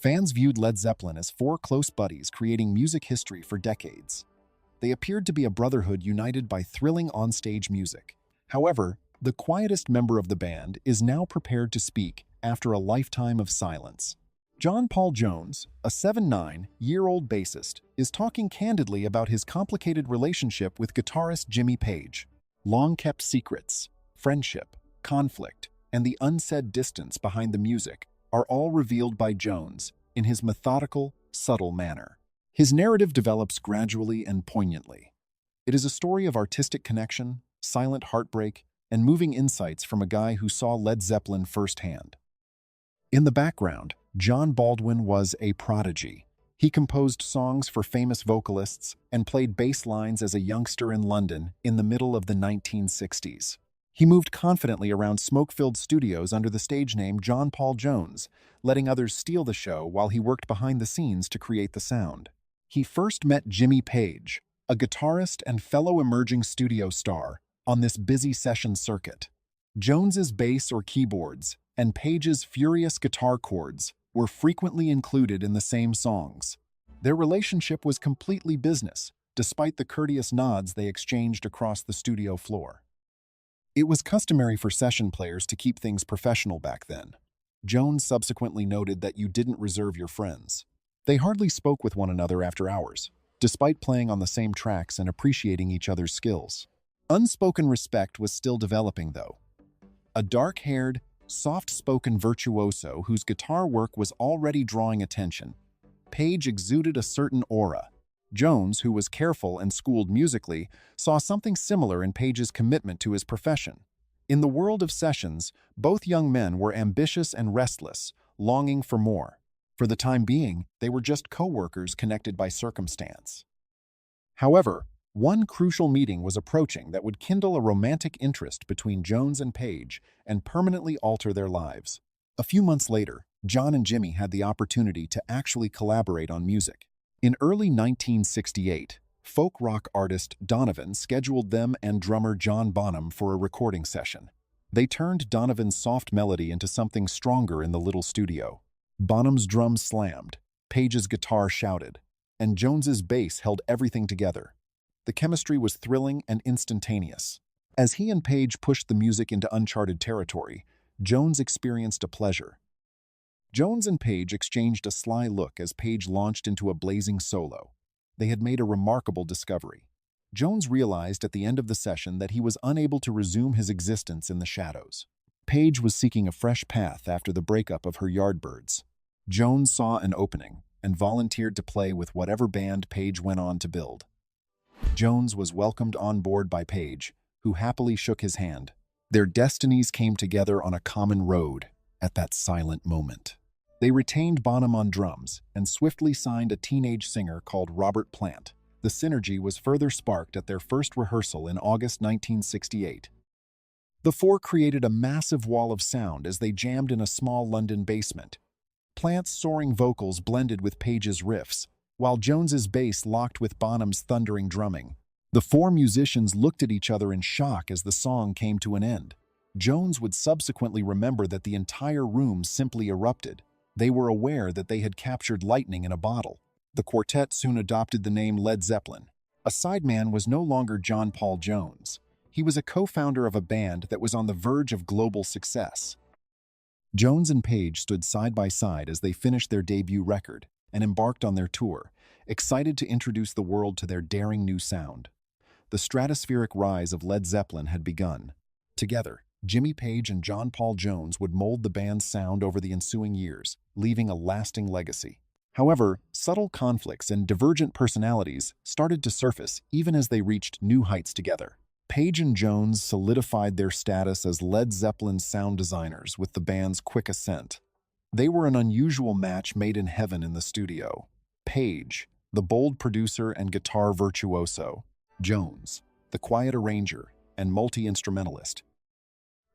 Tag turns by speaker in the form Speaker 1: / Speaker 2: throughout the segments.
Speaker 1: Fans viewed Led Zeppelin as four close buddies creating music history for decades. They appeared to be a brotherhood united by thrilling onstage music. However, the quietest member of the band is now prepared to speak after a lifetime of silence. John Paul Jones, a 79-year-old bassist, is talking candidly about his complicated relationship with guitarist Jimmy Page. Long-kept secrets, friendship, conflict, and the unsaid distance behind the music are all revealed by Jones in his methodical, subtle manner. His narrative develops gradually and poignantly. It is a story of artistic connection, silent heartbreak, and moving insights from a guy who saw Led Zeppelin firsthand. In the background, John Baldwin was a prodigy. He composed songs for famous vocalists and played bass lines as a youngster in London in the middle of the 1960s. He moved confidently around smoke-filled studios under the stage name John Paul Jones, letting others steal the show while he worked behind the scenes to create the sound. He first met Jimmy Page, a guitarist and fellow emerging studio star, on this busy session circuit. Jones's bass or keyboards and Page's furious guitar chords were frequently included in the same songs. Their relationship was completely business, despite the courteous nods they exchanged across the studio floor. It was customary for session players to keep things professional back then. Jones subsequently noted that you didn't reserve your friends. They hardly spoke with one another after hours, despite playing on the same tracks and appreciating each other's skills. Unspoken respect was still developing, though. A dark-haired, soft-spoken virtuoso whose guitar work was already drawing attention, Page exuded a certain aura. Jones, who was careful and schooled musically, saw something similar in Page's commitment to his profession. In the world of sessions, both young men were ambitious and restless, longing for more. For the time being, they were just co-workers connected by circumstance. However, one crucial meeting was approaching that would kindle a romantic interest between Jones and Page and permanently alter their lives. A few months later, John and Jimmy had the opportunity to actually collaborate on music. In early 1968, folk rock artist Donovan scheduled them and drummer John Bonham for a recording session. They turned Donovan's soft melody into something stronger in the little studio. Bonham's drums slammed, Page's guitar shouted, and Jones's bass held everything together. The chemistry was thrilling and instantaneous. As he and Page pushed the music into uncharted territory, Jones experienced a pleasure. Jones and Page exchanged a sly look as Page launched into a blazing solo. They had made a remarkable discovery. Jones realized at the end of the session that he was unable to resume his existence in the shadows. Page was seeking a fresh path after the breakup of her Yardbirds. Jones saw an opening and volunteered to play with whatever band Page went on to build. Jones was welcomed on board by Page, who happily shook his hand. Their destinies came together on a common road at that silent moment. They retained Bonham on drums and swiftly signed a teenage singer called Robert Plant. The synergy was further sparked at their first rehearsal in August 1968. The four created a massive wall of sound as they jammed in a small London basement. Plant's soaring vocals blended with Page's riffs, while Jones's bass locked with Bonham's thundering drumming. The four musicians looked at each other in shock as the song came to an end. Jones would subsequently remember that the entire room simply erupted. They were aware that they had captured lightning in a bottle. The quartet soon adopted the name Led Zeppelin. A sideman was no longer John Paul Jones. He was a co-founder of a band that was on the verge of global success. Jones and Page stood side by side as they finished their debut record and embarked on their tour, excited to introduce the world to their daring new sound. The stratospheric rise of Led Zeppelin had begun. Together, Jimmy Page and John Paul Jones would mold the band's sound over the ensuing years, leaving a lasting legacy. However, subtle conflicts and divergent personalities started to surface even as they reached new heights together. Page and Jones solidified their status as Led Zeppelin's sound designers with the band's quick ascent. They were an unusual match made in heaven in the studio. Page, the bold producer and guitar virtuoso; Jones, the quiet arranger and multi-instrumentalist.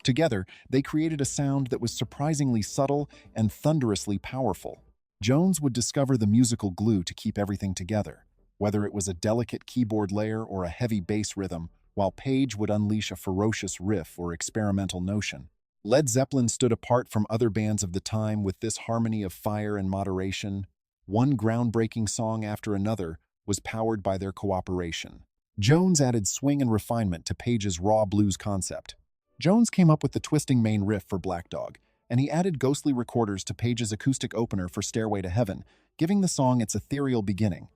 Speaker 1: Together, they created a sound that was surprisingly subtle and thunderously powerful. Jones would discover the musical glue to keep everything together, whether it was a delicate keyboard layer or a heavy bass rhythm, while Page would unleash a ferocious riff or experimental notion. Led Zeppelin stood apart from other bands of the time with this harmony of fire and moderation. One groundbreaking song after another was powered by their cooperation. Jones added swing and refinement to Page's raw blues concept. Jones came up with the twisting main riff for Black Dog, and he added ghostly recorders to Page's acoustic opener for Stairway to Heaven, giving the song its ethereal beginning.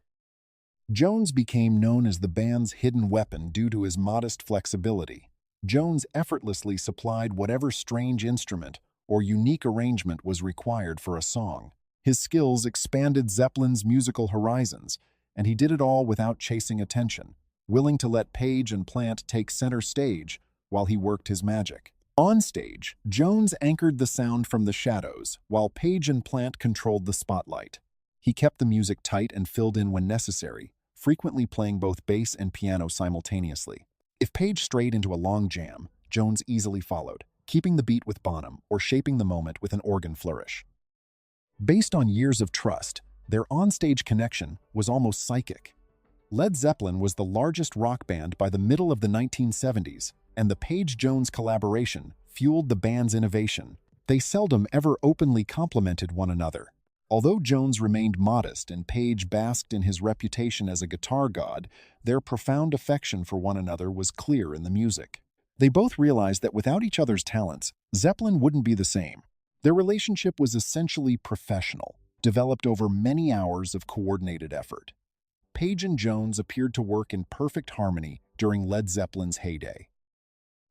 Speaker 1: Jones became known as the band's hidden weapon due to his modest flexibility. Jones effortlessly supplied whatever strange instrument or unique arrangement was required for a song. His skills expanded Zeppelin's musical horizons, and he did it all without chasing attention, willing to let Page and Plant take center stage while he worked his magic. On stage, Jones anchored the sound from the shadows, while Page and Plant controlled the spotlight. He kept the music tight and filled in when necessary, frequently playing both bass and piano simultaneously. If Page strayed into a long jam, Jones easily followed, keeping the beat with Bonham or shaping the moment with an organ flourish. Based on years of trust, their onstage connection was almost psychic. Led Zeppelin was the largest rock band by the middle of the 1970s, and the Page-Jones collaboration fueled the band's innovation. They seldom ever openly complimented one another. Although Jones remained modest and Page basked in his reputation as a guitar god, their profound affection for one another was clear in the music. They both realized that without each other's talents, Zeppelin wouldn't be the same. Their relationship was essentially professional, developed over many hours of coordinated effort. Page and Jones appeared to work in perfect harmony during Led Zeppelin's heyday.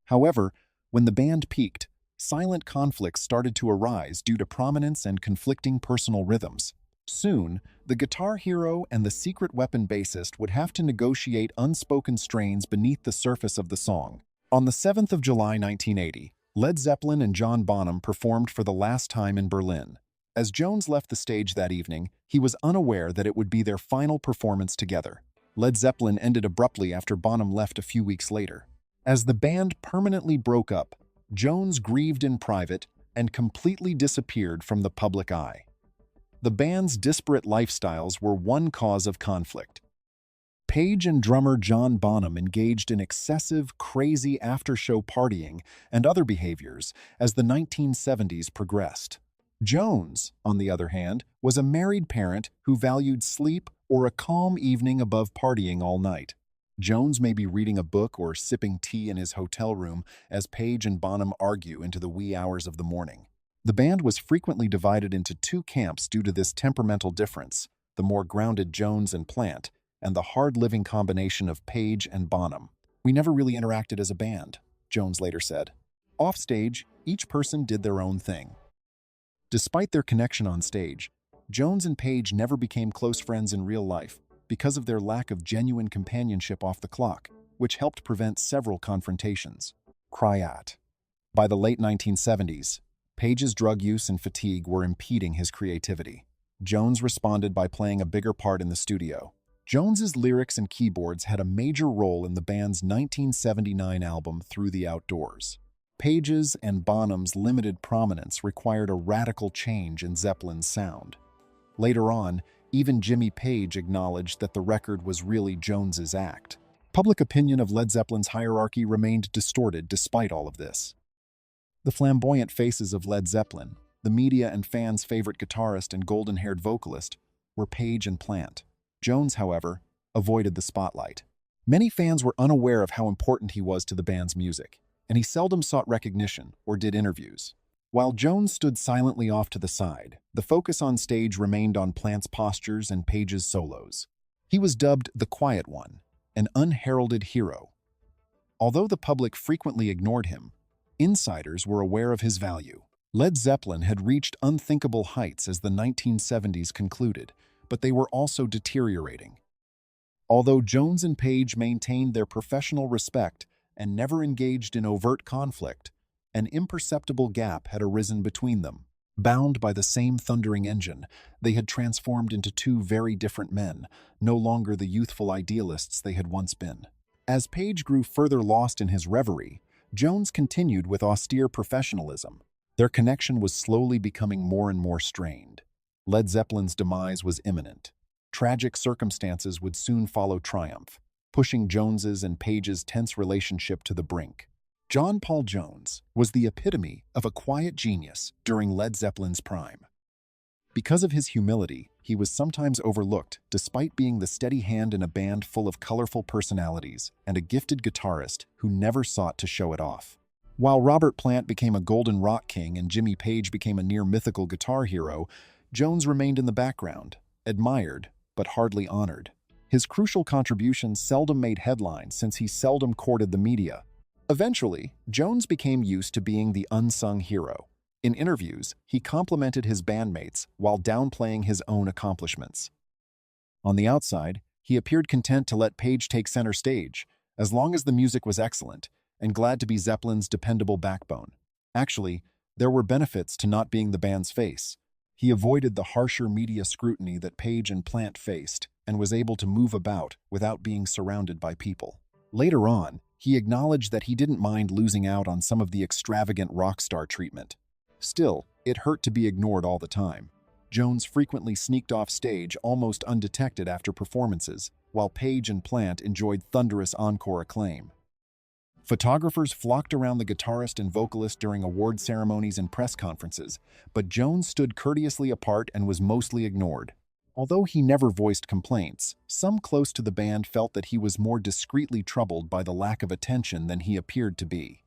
Speaker 1: However, when the band peaked, silent conflicts started to arise due to prominence and conflicting personal rhythms. Soon, the guitar hero and the secret weapon bassist would have to negotiate unspoken strains beneath the surface of the song. On the 7th of July 1980, Led Zeppelin and John Bonham performed for the last time in Berlin. As Jones left the stage that evening, he was unaware that it would be their final performance together. Led Zeppelin ended abruptly after Bonham left a few weeks later. As the band permanently broke up, Jones grieved in private and completely disappeared from the public eye. The band's disparate lifestyles were one cause of conflict. Page and drummer John Bonham engaged in excessive, crazy after-show partying and other behaviors as the 1970s progressed. Jones, on the other hand, was a married parent who valued sleep or a calm evening above partying all night. Jones may be reading a book or sipping tea in his hotel room as Page and Bonham argue into the wee hours of the morning. The band was frequently divided into two camps due to this temperamental difference, the more grounded Jones and Plant, and the hard-living combination of Page and Bonham. "We never really interacted as a band," Jones later said. Offstage, each person did their own thing. Despite their connection on stage, Jones and Page never became close friends in real life because of their lack of genuine companionship off the clock, which helped prevent several confrontations. Cryat. By the late 1970s, Page's drug use and fatigue were impeding his creativity. Jones responded by playing a bigger part in the studio. Jones's lyrics and keyboards had a major role in the band's 1979 album Through the Outdoors. Page's and Bonham's limited prominence required a radical change in Zeppelin's sound. Later on, even Jimmy Page acknowledged that the record was really Jones's act. Public opinion of Led Zeppelin's hierarchy remained distorted despite all of this. The flamboyant faces of Led Zeppelin, the media and fans' favorite guitarist and golden-haired vocalist, were Page and Plant. Jones, however, avoided the spotlight. Many fans were unaware of how important he was to the band's music, and he seldom sought recognition or did interviews. While Jones stood silently off to the side, the focus on stage remained on Plant's postures and Page's solos. He was dubbed the Quiet One, an unheralded hero. Although the public frequently ignored him, insiders were aware of his value. Led Zeppelin had reached unthinkable heights as the 1970s concluded, but they were also deteriorating. Although Jones and Page maintained their professional respect and never engaged in overt conflict, an imperceptible gap had arisen between them. Bound by the same thundering engine, they had transformed into two very different men, no longer the youthful idealists they had once been. As Page grew further lost in his reverie, Jones continued with austere professionalism. Their connection was slowly becoming more and more strained. Led Zeppelin's demise was imminent. Tragic circumstances would soon follow triumph, pushing Jones's and Page's tense relationship to the brink. John Paul Jones was the epitome of a quiet genius during Led Zeppelin's prime. Because of his humility, he was sometimes overlooked despite being the steady hand in a band full of colorful personalities and a gifted guitarist who never sought to show it off. While Robert Plant became a golden rock king and Jimmy Page became a near-mythical guitar hero, Jones remained in the background, admired, but hardly honored. His crucial contributions seldom made headlines since he seldom courted the media. Eventually, Jones became used to being the unsung hero. In interviews, he complimented his bandmates while downplaying his own accomplishments. On the outside, he appeared content to let Page take center stage, as long as the music was excellent, and glad to be Zeppelin's dependable backbone. Actually, there were benefits to not being the band's face. He avoided the harsher media scrutiny that Page and Plant faced and was able to move about without being surrounded by people. Later on, he acknowledged that he didn't mind losing out on some of the extravagant rock star treatment. Still, it hurt to be ignored all the time. Jones frequently sneaked off stage almost undetected after performances, while Page and Plant enjoyed thunderous encore acclaim. Photographers flocked around the guitarist and vocalist during award ceremonies and press conferences, but Jones stood courteously apart and was mostly ignored. Although he never voiced complaints, some close to the band felt that he was more discreetly troubled by the lack of attention than he appeared to be.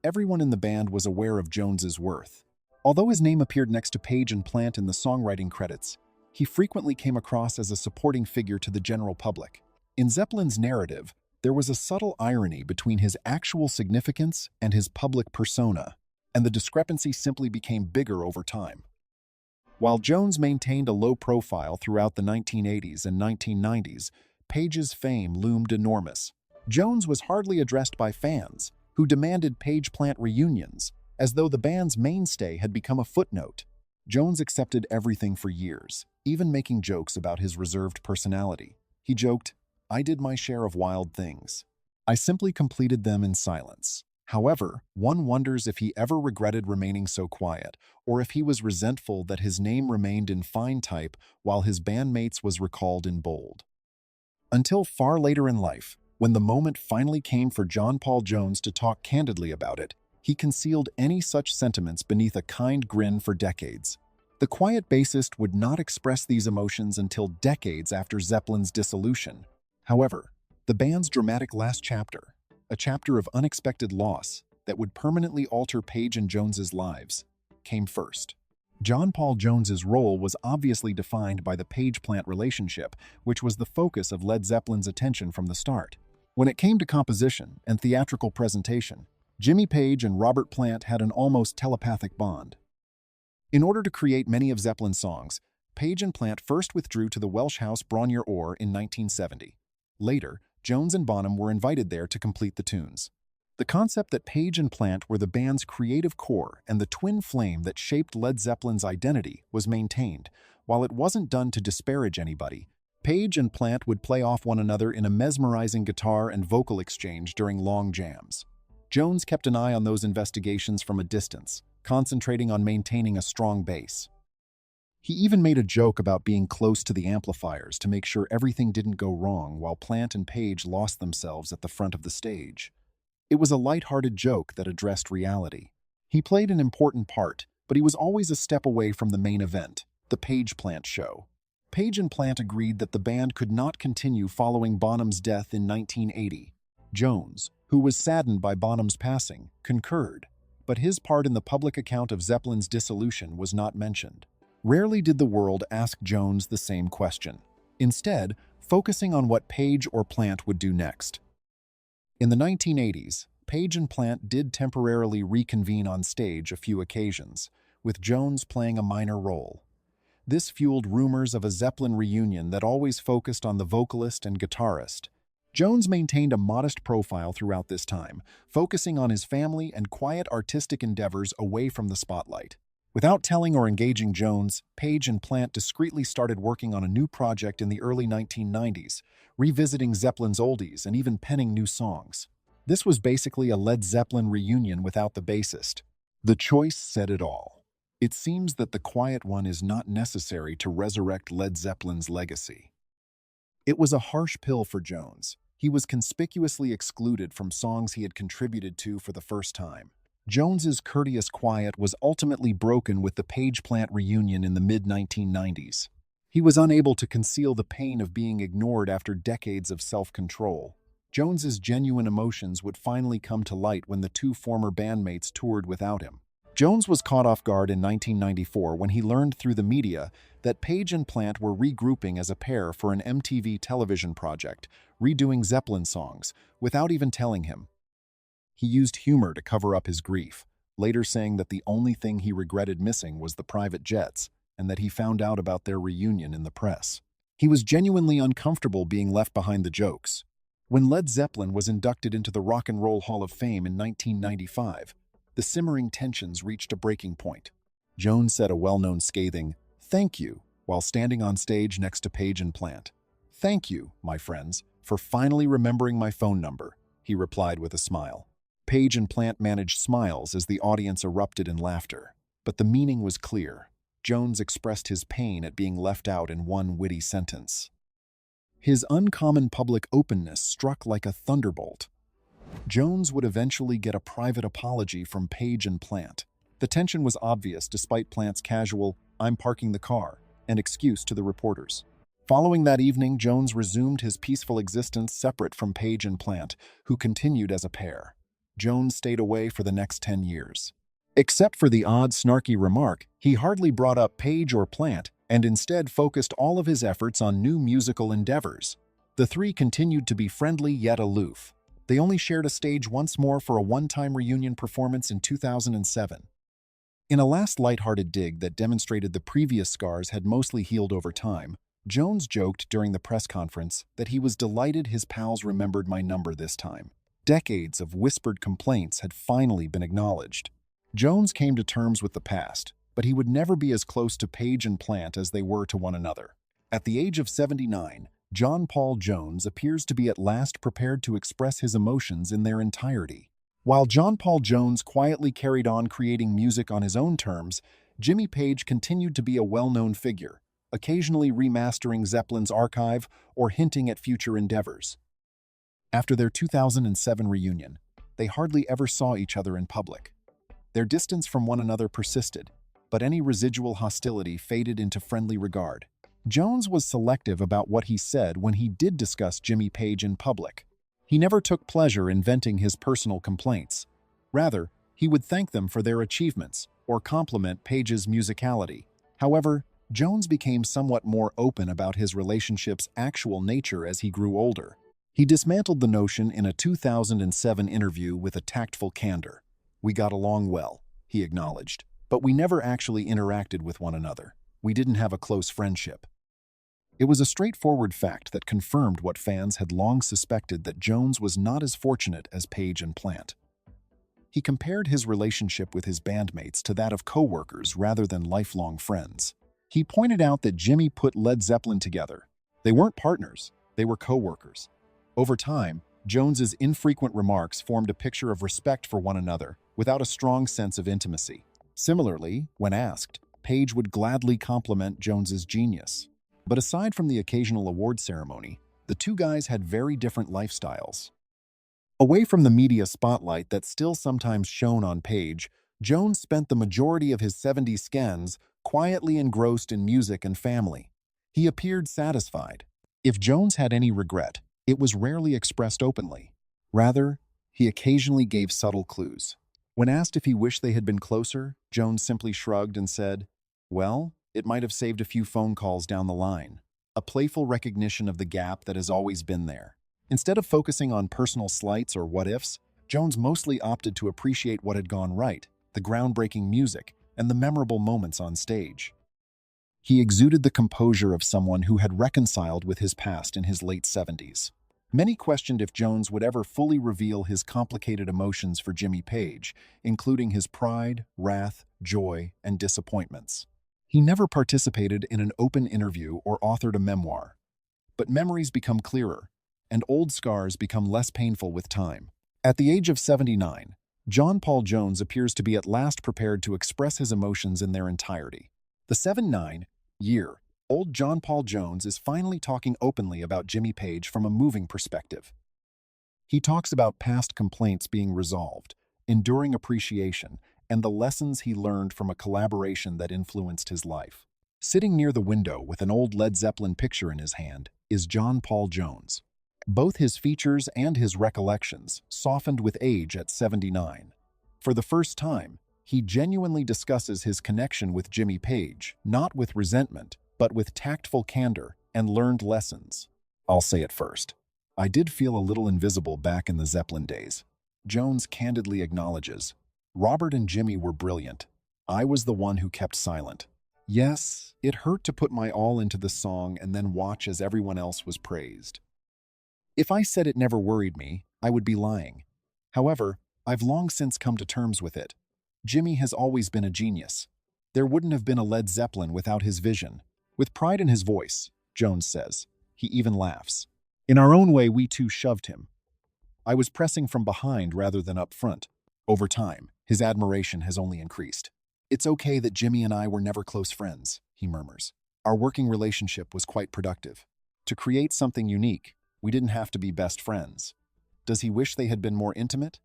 Speaker 1: Everyone in the band was aware of Jones's worth. Although his name appeared next to Page and Plant in the songwriting credits, he frequently came across as a supporting figure to the general public. In Zeppelin's narrative, there was a subtle irony between his actual significance and his public persona, and the discrepancy simply became bigger over time. While Jones maintained a low profile throughout the 1980s and 1990s, Page's fame loomed enormous. Jones was hardly addressed by fans, who demanded Page-Plant reunions, as though the band's mainstay had become a footnote. Jones accepted everything for years, even making jokes about his reserved personality. He joked, "I did my share of wild things. I simply completed them in silence." However, one wonders if he ever regretted remaining so quiet, or if he was resentful that his name remained in fine type while his bandmates was recalled in bold. Until far later in life, when the moment finally came for John Paul Jones to talk candidly about it, he concealed any such sentiments beneath a kind grin for decades. The quiet bassist would not express these emotions until decades after Zeppelin's dissolution. However, the band's dramatic last chapter, a chapter of unexpected loss that would permanently alter Page and Jones's lives, came first. John Paul Jones's role was obviously defined by the Page-Plant relationship, which was the focus of Led Zeppelin's attention from the start. When it came to composition and theatrical presentation, Jimmy Page and Robert Plant had an almost telepathic bond. In order to create many of Zeppelin's songs, Page and Plant first withdrew to the Welsh house Bron-yr Aur in 1970. Later, Jones and Bonham were invited there to complete the tunes. The concept that Page and Plant were the band's creative core and the twin flame that shaped Led Zeppelin's identity was maintained. While it wasn't done to disparage anybody, Page and Plant would play off one another in a mesmerizing guitar and vocal exchange during long jams. Jones kept an eye on those investigations from a distance, concentrating on maintaining a strong bass. He even made a joke about being close to the amplifiers to make sure everything didn't go wrong while Plant and Page lost themselves at the front of the stage. It was a light-hearted joke that addressed reality. He played an important part, but he was always a step away from the main event, the Page-Plant show. Page and Plant agreed that the band could not continue following Bonham's death in 1980. Jones, who was saddened by Bonham's passing, concurred, but his part in the public account of Zeppelin's dissolution was not mentioned. Rarely did the world ask Jones the same question, instead focusing on what Page or Plant would do next. In the 1980s, Page and Plant did temporarily reconvene on stage a few occasions, with Jones playing a minor role. This fueled rumors of a Zeppelin reunion that always focused on the vocalist and guitarist. Jones maintained a modest profile throughout this time, focusing on his family and quiet artistic endeavors away from the spotlight. Without telling or engaging Jones, Page and Plant discreetly started working on a new project in the early 1990s, revisiting Zeppelin's oldies and even penning new songs. This was basically a Led Zeppelin reunion without the bassist. The choice said it all. It seems that the quiet one is not necessary to resurrect Led Zeppelin's legacy. It was a harsh pill for Jones. He was conspicuously excluded from songs he had contributed to for the first time. Jones's courteous quiet was ultimately broken with the Page Plant reunion in the mid-1990s. He was unable to conceal the pain of being ignored after decades of self-control. Jones's genuine emotions would finally come to light when the two former bandmates toured without him. Jones was caught off guard in 1994 when he learned through the media that Page and Plant were regrouping as a pair for an MTV television project, redoing Zeppelin songs, without even telling him. He used humor to cover up his grief, later saying that the only thing he regretted missing was the private jets, and that he found out about their reunion in the press. He was genuinely uncomfortable being left behind the jokes. When Led Zeppelin was inducted into the Rock and Roll Hall of Fame in 1995, the simmering tensions reached a breaking point. Jones said a well-known scathing, "Thank you," while standing on stage next to Page and Plant. "Thank you, my friends, for finally remembering my phone number," he replied with a smile. Page and Plant managed smiles as the audience erupted in laughter. But the meaning was clear. Jones expressed his pain at being left out in one witty sentence. His uncommon public openness struck like a thunderbolt. Jones would eventually get a private apology from Page and Plant. The tension was obvious despite Plant's casual, "I'm parking the car," and excuse to the reporters. Following that evening, Jones resumed his peaceful existence separate from Page and Plant, who continued as a pair. Jones stayed away for the next 10 years. Except for the odd, snarky remark, he hardly brought up Page or Plant, and instead focused all of his efforts on new musical endeavors. The three continued to be friendly yet aloof. They only shared a stage once more for a one-time reunion performance in 2007. In a last lighthearted dig that demonstrated the previous scars had mostly healed over time, Jones joked during the press conference that he was delighted his pals remembered my number this time. Decades of whispered complaints had finally been acknowledged. Jones came to terms with the past, but he would never be as close to Page and Plant as they were to one another. At the age of 79, John Paul Jones appears to be at last prepared to express his emotions in their entirety. While John Paul Jones quietly carried on creating music on his own terms, Jimmy Page continued to be a well-known figure, occasionally remastering Zeppelin's archive or hinting at future endeavors. After their 2007 reunion, they hardly ever saw each other in public. Their distance from one another persisted, but any residual hostility faded into friendly regard. Jones was selective about what he said when he did discuss Jimmy Page in public. He never took pleasure in venting his personal complaints. Rather, he would thank them for their achievements or compliment Page's musicality. However, Jones became somewhat more open about his relationship's actual nature as he grew older. He dismantled the notion in a 2007 interview with a tactful candor. "We got along well," he acknowledged, "but we never actually interacted with one another. We didn't have a close friendship." It was a straightforward fact that confirmed what fans had long suspected, that Jones was not as fortunate as Page and Plant. He compared his relationship with his bandmates to that of co-workers rather than lifelong friends. He pointed out that Jimmy put Led Zeppelin together. They weren't partners, they were co-workers. Over time, Jones's infrequent remarks formed a picture of respect for one another, without a strong sense of intimacy. Similarly, when asked, Page would gladly compliment Jones's genius. But aside from the occasional award ceremony, the two guys had very different lifestyles. Away from the media spotlight that still sometimes shone on Page, Jones spent the majority of his 70s scans quietly engrossed in music and family. He appeared satisfied. If Jones had any regret, it was rarely expressed openly. Rather, he occasionally gave subtle clues. When asked if he wished they had been closer, Jones simply shrugged and said, "Well, it might have saved a few phone calls down the line." A playful recognition of the gap that has always been there. Instead of focusing on personal slights or what-ifs, Jones mostly opted to appreciate what had gone right, the groundbreaking music, and the memorable moments on stage. He exuded the composure of someone who had reconciled with his past in his late 70s. Many questioned if Jones would ever fully reveal his complicated emotions for Jimmy Page, including his pride, wrath, joy, and disappointments. He never participated in an open interview or authored a memoir. But memories become clearer, and old scars become less painful with time. At the age of 79, John Paul Jones appears to be at last prepared to express his emotions in their entirety. The 79-year-old John Paul Jones is finally talking openly about Jimmy Page from a moving perspective. He talks about past complaints being resolved, enduring appreciation, and the lessons he learned from a collaboration that influenced his life. Sitting near the window with an old Led Zeppelin picture in his hand is John Paul Jones. Both his features and his recollections softened with age at 79. For the first time, he genuinely discusses his connection with Jimmy Page, not with resentment, but with tactful candor and learned lessons. I'll say it first. I did feel a little invisible back in the Zeppelin days. Jones candidly acknowledges, Robert and Jimmy were brilliant. I was the one who kept silent. Yes, it hurt to put my all into the song and then watch as everyone else was praised. If I said it never worried me, I would be lying. However, I've long since come to terms with it. Jimmy has always been a genius. There wouldn't have been a Led Zeppelin without his vision. With pride in his voice, Jones says. He even laughs. In our own way, we too shoved him. I was pressing from behind rather than up front. Over time, his admiration has only increased. It's okay that Jimmy and I were never close friends, he murmurs. Our working relationship was quite productive. To create something unique, we didn't have to be best friends. Does he wish they had been more intimate?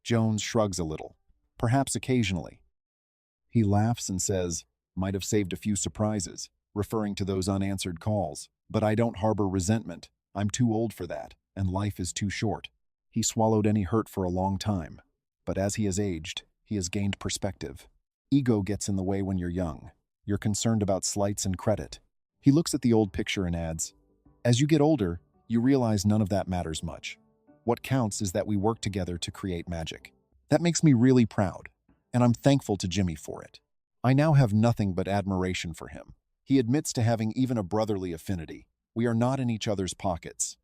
Speaker 1: Jones shrugs a little, perhaps occasionally. He laughs and says, might have saved a few surprises, referring to those unanswered calls. But I don't harbor resentment. I'm too old for that, and life is too short. He swallowed any hurt for a long time. But as he has aged, he has gained perspective. Ego gets in the way when you're young. You're concerned about slights and credit. He looks at the old picture and adds, as you get older, you realize none of that matters much. What counts is that we work together to create magic. That makes me really proud, and I'm thankful to Jimmy for it. I now have nothing but admiration for him. He admits to having even a brotherly affinity. We are not in each other's pockets.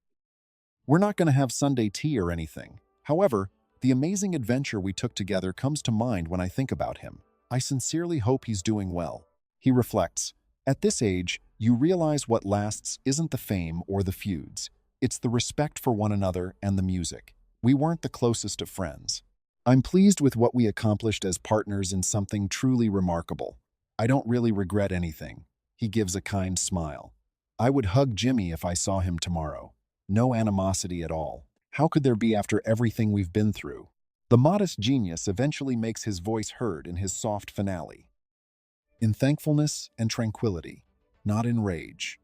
Speaker 1: We're not going to have Sunday tea or anything. However, the amazing adventure we took together comes to mind when I think about him. I sincerely hope he's doing well. He reflects, at this age, you realize what lasts isn't the fame or the feuds. It's the respect for one another and the music. We weren't the closest of friends. I'm pleased with what we accomplished as partners in something truly remarkable. I don't really regret anything. He gives a kind smile. I would hug Jimmy if I saw him tomorrow. No animosity at all. How could there be after everything we've been through? The modest genius eventually makes his voice heard in his soft finale. In thankfulness and tranquility, not in rage.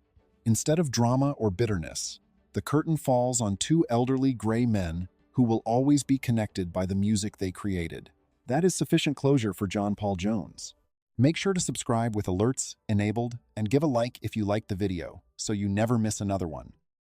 Speaker 1: Instead of drama or bitterness, the curtain falls on two elderly gray men who will always be connected by the music they created. That is sufficient closure for John Paul Jones. Make sure to subscribe with alerts enabled and give a like if you liked the video so you never miss another one.